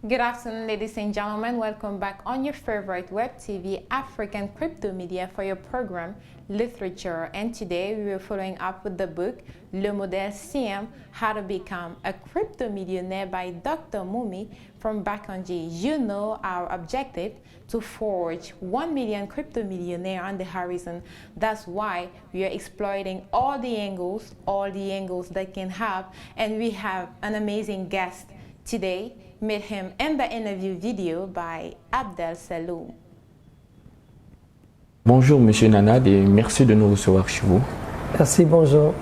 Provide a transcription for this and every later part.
Good afternoon, ladies and gentlemen. Welcome back on your favorite web TV, African Crypto Media, for your program, Literature. And today we are following up with the book, Le Modèle CM, How to Become a Crypto Millionaire by Dr. Moumi from Bakonji. You know our objective, to forge 1 million crypto millionaire on the horizon. That's why we are exploiting all the angles that can have. And we have an amazing guest today. Meet him in the interview video by Abdel Saloum. Bonjour Monsieur Nanad et merci de nous recevoir chez vous. Merci, bonjour.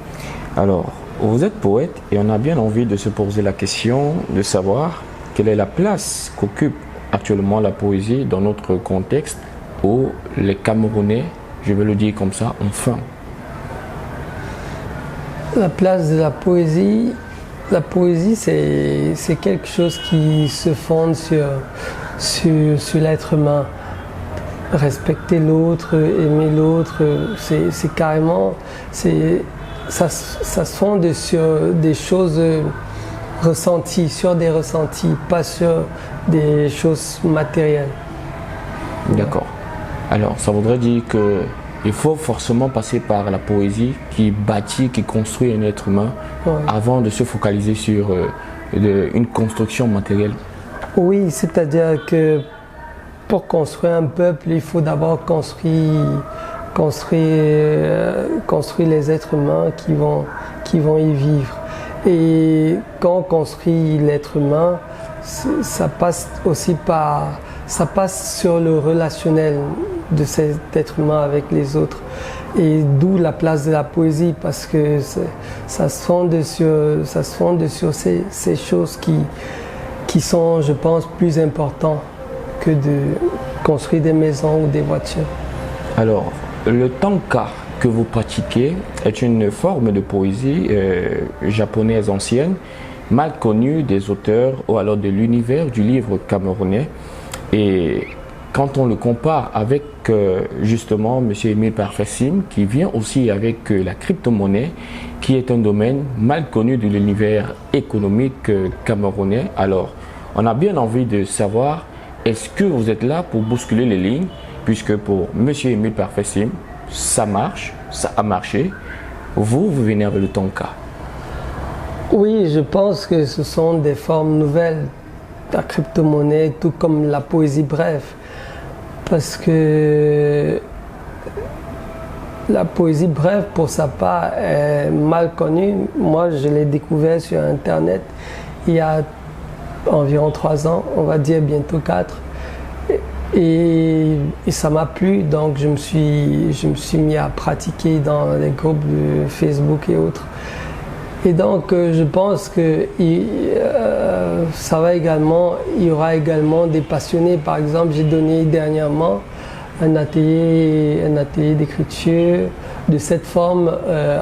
Alors, vous êtes poète et on a bien envie de se poser la question de savoir quelle est la place qu'occupe actuellement la poésie dans notre contexte où les Camerounais, je vais le dire comme ça, ont faim. La place de la poésie, c'est quelque chose qui se fonde sur l'être humain. Respecter l'autre, aimer l'autre, c'est carrément, ça se fonde sur des choses ressenties, sur des ressentis, pas sur des choses matérielles. D'accord. Alors, ça voudrait dire qu'il faut forcément passer par la poésie qui bâtit, qui construit un être humain, ouais, avant de se focaliser sur une construction matérielle. Oui, c'est-à-dire que pour construire un peuple, il faut d'abord construire les êtres humains qui vont y vivre. Et quand on construit l'être humain, ça passe sur le relationnel de cet être humain avec les autres. Et d'où la place de la poésie, parce que ça se fonde sur ces choses qui sont, je pense, plus importantes que de construire des maisons ou des voitures. Alors, le tanka que vous pratiquez est une forme de poésie japonaise ancienne, mal connue des auteurs ou alors de l'univers du livre camerounais. Et quand on le compare avec justement M. Émile Parfait-Sim, qui vient aussi avec la crypto-monnaie, qui est un domaine mal connu de l'univers économique camerounais, alors on a bien envie de savoir, est-ce que vous êtes là pour bousculer les lignes, puisque pour M. Émile Parfait-Sim, ça marche, ça a marché, vous venez avec le tanka. Oui, je pense que ce sont des formes nouvelles, la crypto-monnaie, tout comme la poésie brève. Parce que la poésie brève, pour sa part, est mal connue. Moi, je l'ai découvert sur Internet il y a environ 3 ans, on va dire bientôt 4. Et ça m'a plu, donc je me suis mis à pratiquer dans les groupes de Facebook et autres. Et donc je pense que il y aura également des passionnés. Par exemple, j'ai donné dernièrement un atelier d'écriture de cette forme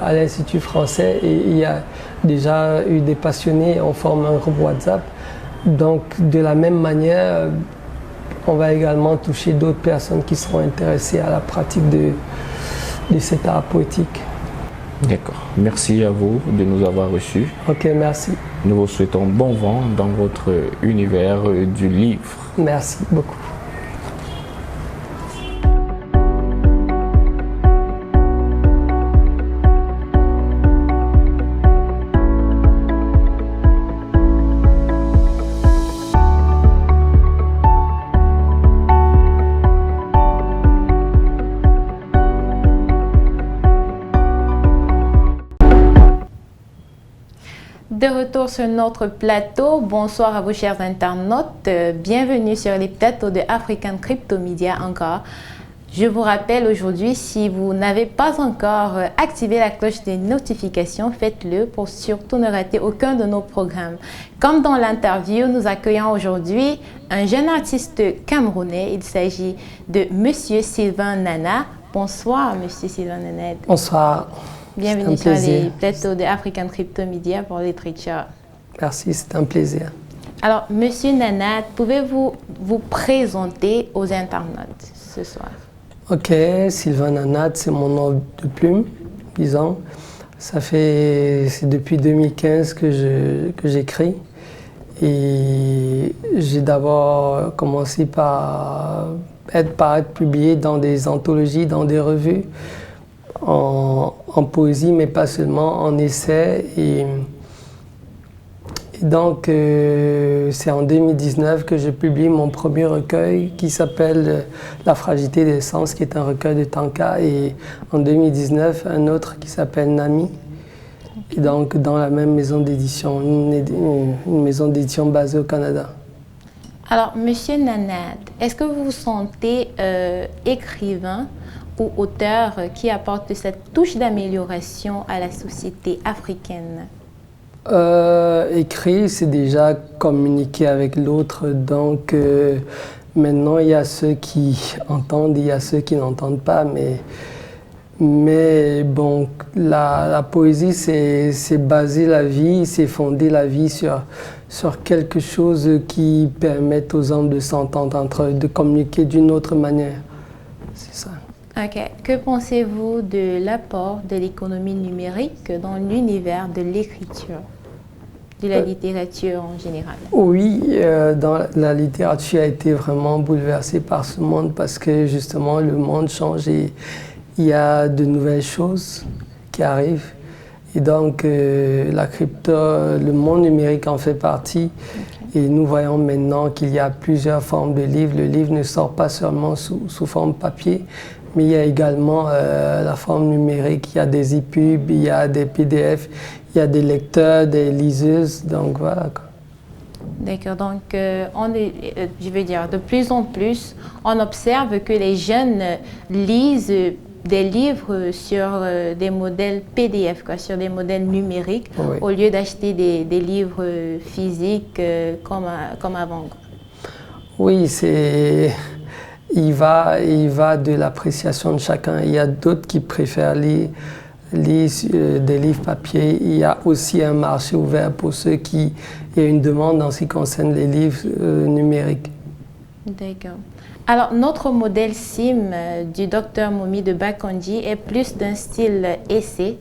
à l'Institut français, et il y a déjà eu des passionnés, on forme un groupe WhatsApp. Donc de la même manière, on va également toucher d'autres personnes qui seront intéressées à la pratique de cet art poétique. D'accord. Merci à vous de nous avoir reçus. Ok, merci. Nous vous souhaitons bon vent dans votre univers du livre. Merci beaucoup. De retour sur notre plateau, bonsoir à vous chers internautes, bienvenue sur les plateaux de African Crypto Media encore. Je vous rappelle aujourd'hui, si vous n'avez pas encore activé la cloche des notifications, faites-le pour surtout ne rater aucun de nos programmes. Comme dans l'interview, nous accueillons aujourd'hui un jeune artiste camerounais, il s'agit de Monsieur Sylvain Nana. Bonsoir Monsieur Sylvain Nana. Bonsoir. Bienvenue sur les plateaux de African Crypto Media pour Literature. Merci, c'est un plaisir. Alors, Monsieur Nanad, pouvez-vous vous présenter aux internautes ce soir? Ok, Sylvain Nanad, c'est mon nom de plume, disons. C'est depuis 2015 que j'écris. Et j'ai d'abord commencé par être publié dans des anthologies, dans des revues, en poésie, mais pas seulement, en essais. Et donc, c'est en 2019 que je publie mon premier recueil qui s'appelle La fragilité des sens, qui est un recueil de tanka. Et en 2019, un autre qui s'appelle Nami. Et donc, dans la même maison d'édition, une maison d'édition basée au Canada. Alors, Monsieur Nanad, est-ce que vous vous sentez écrivain ou auteur qui apporte cette touche d'amélioration à la société africaine? Écrire, c'est déjà communiquer avec l'autre. Donc, maintenant, il y a ceux qui entendent, il y a ceux qui n'entendent pas. Mais bon, la poésie, c'est baser la vie, c'est fonder la vie sur quelque chose qui permette aux hommes de s'entendre entre eux, de communiquer d'une autre manière. C'est ça. Ok. Que pensez-vous de l'apport de l'économie numérique dans l'univers de l'écriture, de la littérature en général? Oui, la littérature a été vraiment bouleversée par ce monde parce que justement le monde change et il y a de nouvelles choses qui arrivent. Et donc la crypto, le monde numérique en fait partie. Okay. Et nous voyons maintenant qu'il y a plusieurs formes de livres. Le livre ne sort pas seulement sous forme papier, mais il y a également la forme numérique. Il y a des EPUB, il y a des PDF, il y a des lecteurs, des liseuses. Donc voilà. D'accord, donc je veux dire, de plus en plus, on observe que les jeunes lisent des livres sur des modèles PDF, sur des modèles numériques, oui, au lieu d'acheter des livres physiques comme avant. Oui, il va de l'appréciation de chacun. Il y a d'autres qui préfèrent lire des livres papier. Il y a aussi un marché ouvert pour ceux qui ont une demande en ce qui concerne les livres numériques. D'accord. Alors, notre modèle SIM du Dr Momy de Bakondi est plus d'un style essai.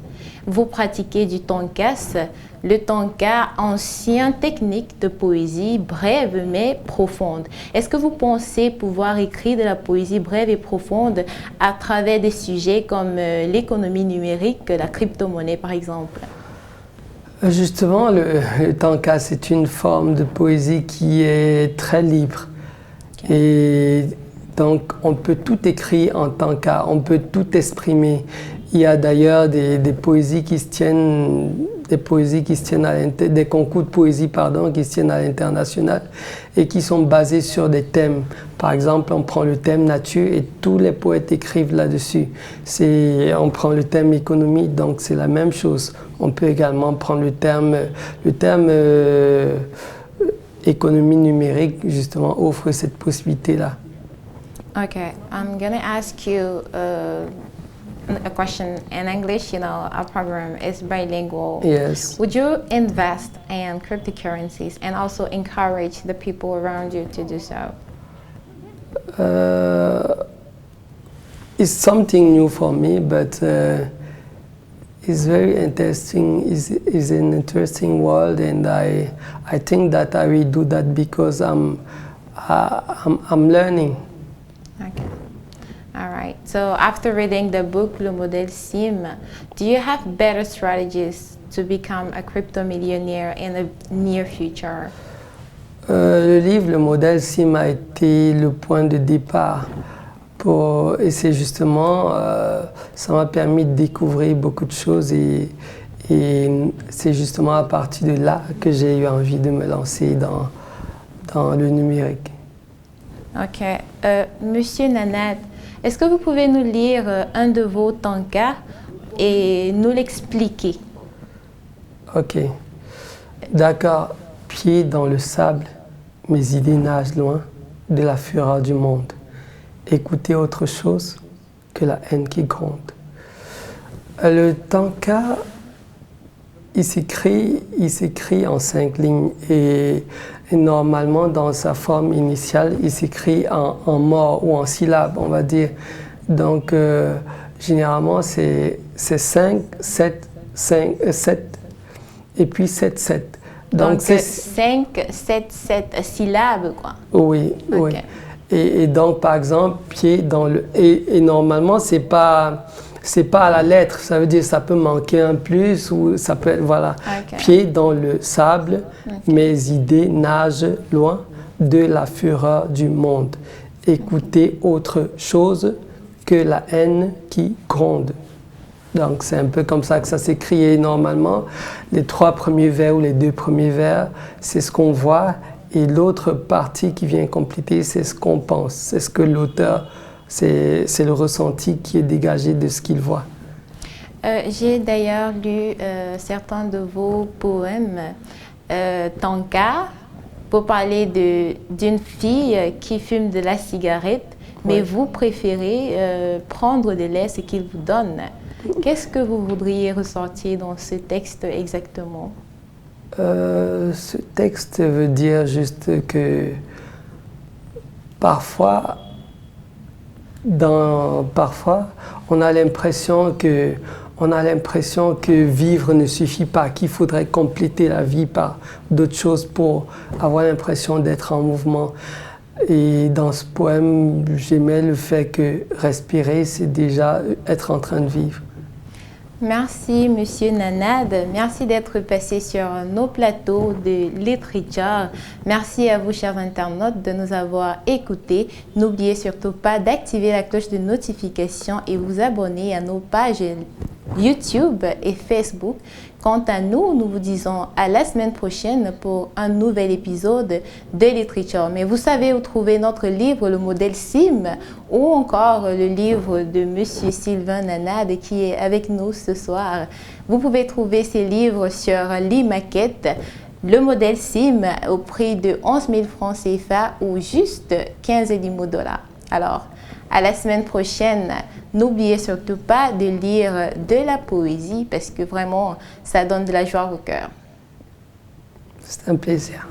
Vous pratiquez du tankas, le tanka, ancienne technique de poésie brève mais profonde. Est-ce que vous pensez pouvoir écrire de la poésie brève et profonde à travers des sujets comme l'économie numérique, la crypto-monnaie par exemple? Justement, le tanka, c'est une forme de poésie qui est très libre. Okay. Et donc, on peut tout écrire en tanka, on peut tout exprimer. Il y a d'ailleurs des poésies qui se tiennent, des concours de poésie, qui se tiennent à l'international et qui sont basés sur des thèmes. Par exemple, on prend le thème nature et tous les poètes écrivent là-dessus. On prend le thème économie, donc c'est la même chose. On peut également prendre le terme économie numérique, justement, offre cette possibilité-là. Okay, I'm gonna ask you a question in English. You know, our program is bilingual. Yes. Would you invest in cryptocurrencies and also encourage the people around you to do so? It's something new for me, but it's very interesting. It's an interesting world, and I think that I will do that because I'm learning. Okay. All right. So after reading the book Le Modèle SIM, do you have better strategies to become a crypto millionaire in the near future? Le livre Le Modèle SIM a été le point de départ. Et c'est justement, ça m'a permis de découvrir beaucoup de choses et c'est justement à partir de là que j'ai eu envie de me lancer dans le numérique. Ok. Monsieur Nanad, est-ce que vous pouvez nous lire un de vos tankas et nous l'expliquer? Ok. D'accord. Pieds dans le sable, mes idées nagent loin de la fureur du monde. Écouter autre chose que la haine qui gronde. Le tanka, il s'écrit en 5 lignes et normalement dans sa forme initiale, il s'écrit en mots ou en syllabes, on va dire. Donc généralement c'est 5, 7, 5, 7 et puis 7, 7. Donc 5, 7 syllabes, quoi. Oui, oui. Et donc, par exemple, pied dans le... Et normalement, c'est pas à la lettre. Ça veut dire ça peut manquer un plus ou ça peut être... Voilà. Pied dans le sable, mes idées nagent loin de la fureur du monde. Écoutez autre chose que la haine qui gronde. Donc, c'est un peu comme ça que ça s'écrit. Et normalement, les 3 premiers vers ou les 2 premiers vers, c'est ce qu'on voit. Et l'autre partie qui vient compléter, c'est ce qu'on pense. C'est ce que l'auteur, c'est le ressenti qui est dégagé de ce qu'il voit. J'ai d'ailleurs lu certains de vos poèmes, Tanka, pour parler d'une fille qui fume de la cigarette, mais vous préférez prendre de lait, ce qu'il vous donne. Qu'est-ce que vous voudriez ressortir dans ce texte exactement? Ce texte veut dire juste que parfois, on a l'impression que vivre ne suffit pas, qu'il faudrait compléter la vie par d'autres choses pour avoir l'impression d'être en mouvement. Et dans ce poème, j'aimais le fait que respirer, c'est déjà être en train de vivre. Merci, Monsieur Nanad. Merci d'être passé sur nos plateaux de littérature. Merci à vous, chers internautes, de nous avoir écoutés. N'oubliez surtout pas d'activer la cloche de notification et vous abonner à nos pages YouTube et Facebook. Quant à nous, nous vous disons à la semaine prochaine pour un nouvel épisode de littérature. Mais vous savez où trouver notre livre, le modèle SIM, ou encore le livre de Monsieur Sylvain Nanad qui est avec nous ce soir. Vous pouvez trouver ces livres sur l'e-maquette, le modèle SIM, au prix de 11 000 francs CFA ou juste 15 $. Alors, à la semaine prochaine. N'oubliez surtout pas de lire de la poésie parce que vraiment, ça donne de la joie au cœur. C'est un plaisir.